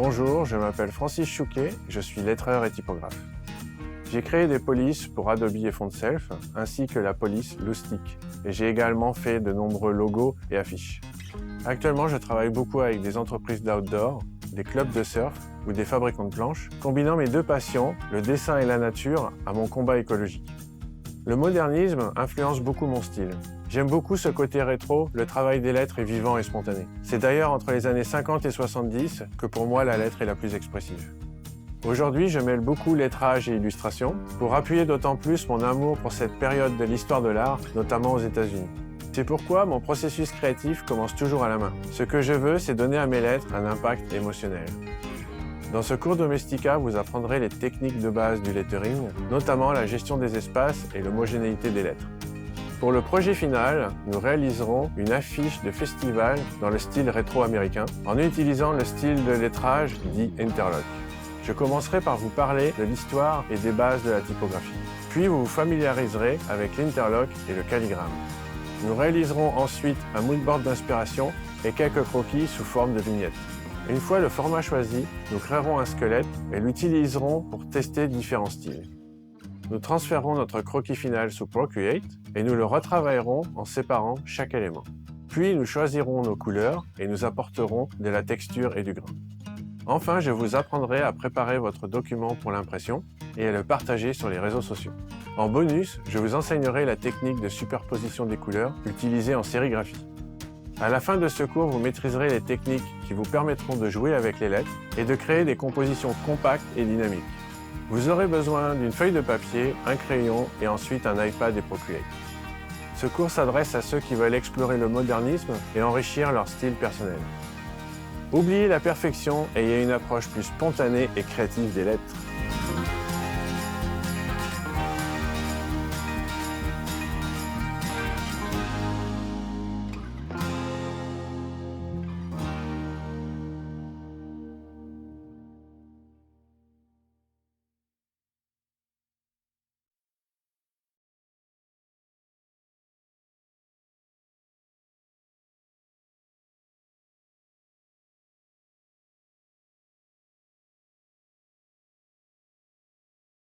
Bonjour, je m'appelle Francis Chouquet, je suis lettreur et typographe. J'ai créé des polices pour Adobe et FontSelf, ainsi que la police Loustic, et j'ai également fait de nombreux logos et affiches. Actuellement, je travaille beaucoup avec des entreprises d'outdoor, des clubs de surf ou des fabricants de planches, combinant mes deux passions, le dessin et la nature, à mon combat écologique. Le modernisme influence beaucoup mon style. J'aime beaucoup ce côté rétro, le travail des lettres est vivant et spontané. C'est d'ailleurs entre les années 50 et 70 que pour moi la lettre est la plus expressive. Aujourd'hui, je mêle beaucoup lettrage et illustration pour appuyer d'autant plus mon amour pour cette période de l'histoire de l'art, notamment aux États-Unis. C'est pourquoi mon processus créatif commence toujours à la main. Ce que je veux, c'est donner à mes lettres un impact émotionnel. Dans ce cours Domestika, vous apprendrez les techniques de base du lettering, notamment la gestion des espaces et l'homogénéité des lettres. Pour le projet final, nous réaliserons une affiche de festival dans le style rétro-américain en utilisant le style de lettrage dit interlock. Je commencerai par vous parler de l'histoire et des bases de la typographie. Puis vous vous familiariserez avec l'interlock et le calligramme. Nous réaliserons ensuite un moodboard d'inspiration et quelques croquis sous forme de vignettes. Une fois le format choisi, nous créerons un squelette et l'utiliserons pour tester différents styles. Nous transférerons notre croquis final sous Procreate et nous le retravaillerons en séparant chaque élément. Puis nous choisirons nos couleurs et nous apporterons de la texture et du grain. Enfin, je vous apprendrai à préparer votre document pour l'impression et à le partager sur les réseaux sociaux. En bonus, je vous enseignerai la technique de superposition des couleurs utilisée en sérigraphie. À la fin de ce cours, vous maîtriserez les techniques qui vous permettront de jouer avec les lettres et de créer des compositions compactes et dynamiques. Vous aurez besoin d'une feuille de papier, un crayon et ensuite un iPad et Procreate. Ce cours s'adresse à ceux qui veulent explorer le modernisme et enrichir leur style personnel. Oubliez la perfection et ayez une approche plus spontanée et créative des lettres.